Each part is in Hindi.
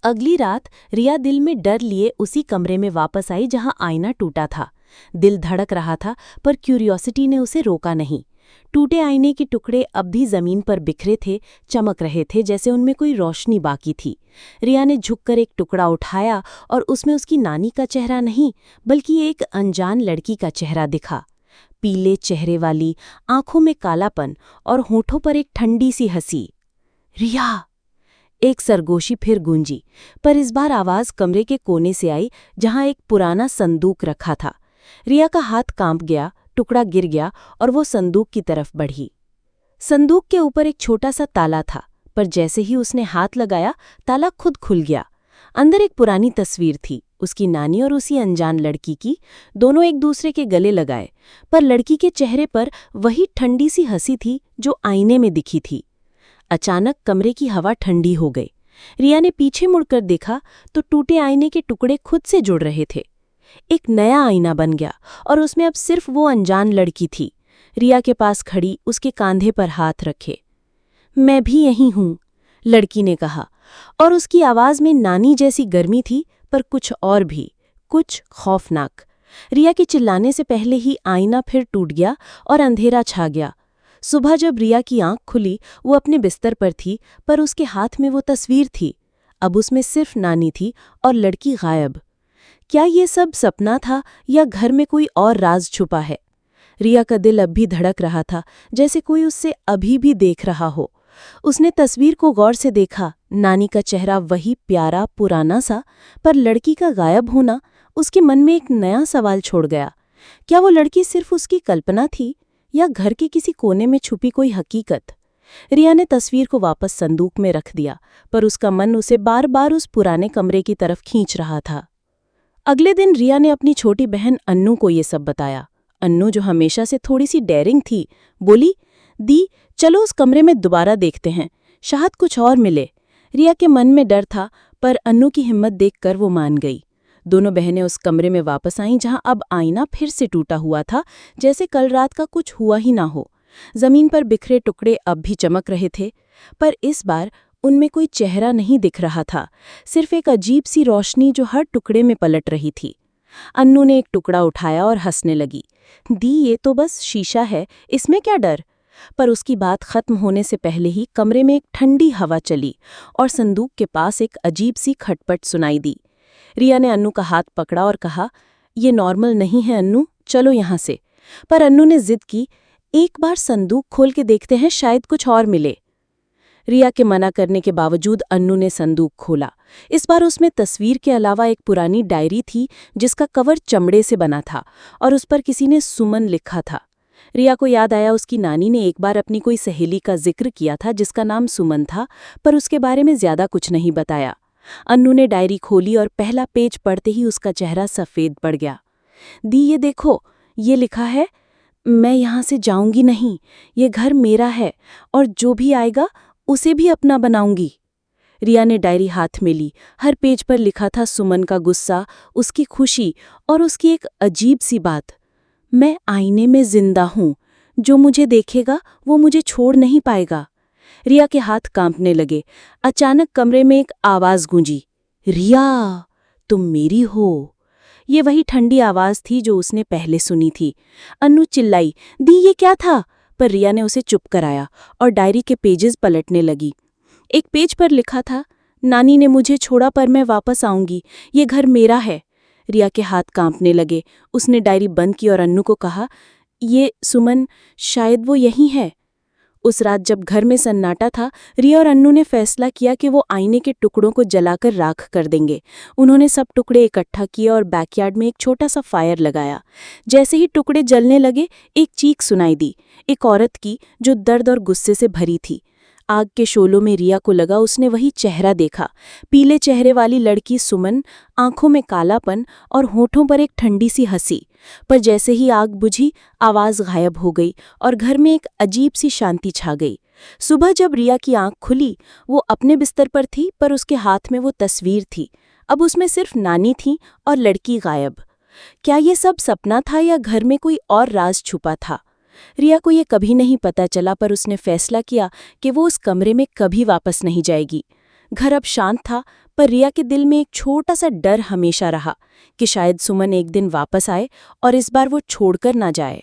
अगली रात रिया दिल में डर लिए उसी कमरे में वापस आई जहां आईना टूटा था। दिल धड़क रहा था पर क्यूरियोसिटी ने उसे रोका नहीं। टूटे आईने के टुकड़े अब भी जमीन पर बिखरे थे, चमक रहे थे जैसे उनमें कोई रोशनी बाकी थी। रिया ने झुककर एक टुकड़ा उठाया और उसमें उसकी नानी का चेहरा नहीं बल्कि एक अनजान लड़की का चेहरा दिखा। पीले चेहरे वाली, आंखों में कालापन और होठों पर एक ठंडी सी हंसी। रिया! एक सरगोशी फिर गूंजी, पर इस बार आवाज कमरे के कोने से आई जहां एक पुराना संदूक रखा था। रिया का हाथ कांप गया, टुकड़ा गिर गया और वो संदूक की तरफ बढ़ी। संदूक के ऊपर एक छोटा सा ताला था, पर जैसे ही उसने हाथ लगाया ताला खुद खुल गया। अंदर एक पुरानी तस्वीर थी, उसकी नानी और उसी अनजान लड़की की। दोनों एक दूसरे के गले लगाए, पर लड़की के चेहरे पर वही ठंडी सी हंसी थी जो आईने में दिखी थी। अचानक कमरे की हवा ठंडी हो गई। रिया ने पीछे मुड़कर देखा तो टूटे आईने के टुकड़े खुद से जुड़ रहे थे। एक नया आईना बन गया और उसमें अब सिर्फ वो अनजान लड़की थी, रिया के पास खड़ी, उसके कांधे पर हाथ रखे। मैं भी यही हूं, लड़की ने कहा, और उसकी आवाज में नानी जैसी गर्मी थी, पर कुछ और भी, कुछ खौफनाक। रिया के चिल्लाने से पहले ही आईना फिर टूट गया और अंधेरा छा गया। सुबह जब रिया की आंख खुली, वो अपने बिस्तर पर थी, पर उसके हाथ में वो तस्वीर थी। अब उसमें सिर्फ नानी थी और लड़की गायब। क्या ये सब सपना था या घर में कोई और राज छुपा है? रिया का दिल अब भी धड़क रहा था, जैसे कोई उससे अभी भी देख रहा हो। उसने तस्वीर को गौर से देखा। नानी का चेहरा वही प्यारा पुराना सा, पर लड़की का गायब होना उसके मन में एक नया सवाल छोड़ गया। क्या वो लड़की सिर्फ उसकी कल्पना थी या घर के किसी कोने में छुपी कोई हकीकत? रिया ने तस्वीर को वापस संदूक में रख दिया, पर उसका मन उसे बार बार उस पुराने कमरे की तरफ खींच रहा था। अगले दिन रिया ने अपनी छोटी बहन अन्नू को ये सब बताया। अन्नू, जो हमेशा से थोड़ी सी डेयरिंग थी, बोली, दी चलो उस कमरे में दोबारा देखते हैं, शायद कुछ और मिले। रिया के मन में डर था, पर अन्नू की हिम्मत देखकर वो मान गई। दोनों बहनें उस कमरे में वापस आईं जहां अब आईना फिर से टूटा हुआ था, जैसे कल रात का कुछ हुआ ही ना हो। जमीन पर बिखरे टुकड़े अब भी चमक रहे थे, पर इस बार उनमें कोई चेहरा नहीं दिख रहा था, सिर्फ एक अजीब सी रोशनी जो हर टुकड़े में पलट रही थी। अन्नू ने एक टुकड़ा उठाया और हंसने लगी। दी, ये तो बस शीशा है, इसमें क्या डर? पर उसकी बात खत्म होने से पहले ही कमरे में एक ठंडी हवा चली और संदूक के पास एक अजीब सी खटपट सुनाई दी। रिया ने अन्नू का हाथ पकड़ा और कहा, ये नॉर्मल नहीं है अन्नू, चलो यहाँ से। पर अन्नू ने जिद की, एक बार संदूक खोल के देखते हैं, शायद कुछ और मिले। रिया के मना करने के बावजूद अन्नू ने संदूक खोला। इस बार उसमें तस्वीर के अलावा एक पुरानी डायरी थी जिसका कवर चमड़े से बना था और उस पर किसी ने सुमन लिखा था। रिया को याद आया उसकी नानी ने एक बार अपनी कोई सहेली का जिक्र किया था जिसका नाम सुमन था, पर उसके बारे में ज्यादा कुछ नहीं बताया। अन्नू ने डायरी खोली और पहला पेज पढ़ते ही उसका चेहरा सफ़ेद पड़ गया। दी, ये देखो, ये लिखा है, मैं यहाँ से जाऊंगी नहीं, ये घर मेरा है और जो भी आएगा उसे भी अपना बनाऊंगी। रिया ने डायरी हाथ में ली। हर पेज पर लिखा था सुमन का गुस्सा, उसकी खुशी और उसकी एक अजीब सी बात, मैं आईने में जिंदा हूँ, जो मुझे देखेगा वो मुझे छोड़ नहीं पाएगा। रिया के हाथ कांपने लगे। अचानक कमरे में एक आवाज गूंजी, रिया, तुम मेरी हो। ये वही ठंडी आवाज थी जो उसने पहले सुनी थी। अन्नू चिल्लाई, दी ये क्या था? पर रिया ने उसे चुप कराया और डायरी के पेजेस पलटने लगी। एक पेज पर लिखा था, नानी ने मुझे छोड़ा पर मैं वापस आऊंगी, ये घर मेरा है। रिया के हाथ कांपने लगे। उसने डायरी बंद की और अन्नू को कहा, ये सुमन, शायद वो यही है। उस रात जब घर में सन्नाटा था, रिया और अन्नू ने फैसला किया कि वो आईने के टुकड़ों को जलाकर राख कर देंगे। उन्होंने सब टुकड़े इकट्ठा किए और बैकयार्ड में एक छोटा सा फायर लगाया। जैसे ही टुकड़े जलने लगे, एक चीख सुनाई दी, एक औरत की जो दर्द और गुस्से से भरी थी। आग के शोलों में रिया को लगा उसने वही चेहरा देखा, पीले चेहरे वाली लड़की सुमन, आंखों में कालापन और होठों पर एक ठंडी सी हंसी। पर जैसे ही आग बुझी, आवाज गायब हो गई और घर में एक अजीब सी शांति छा गई। सुबह जब रिया की आंख खुली, वो अपने बिस्तर पर थी, पर उसके हाथ में वो तस्वीर थी। अब उसमें सिर्फ नानी थी और लड़की गायब। क्या ये सब सपना था या घर में कोई और राज छुपा था? रिया को ये कभी नहीं पता चला, पर उसने फैसला किया कि वो उस कमरे में कभी वापस नहीं जाएगी। घर अब शांत था, पर रिया के दिल में एक छोटा सा डर हमेशा रहा कि शायद सुमन एक दिन वापस आए और इस बार वो छोड़कर ना जाए।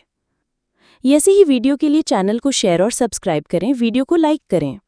ऐसी ही वीडियो के लिए चैनल को शेयर और सब्सक्राइब करें, वीडियो को लाइक करें।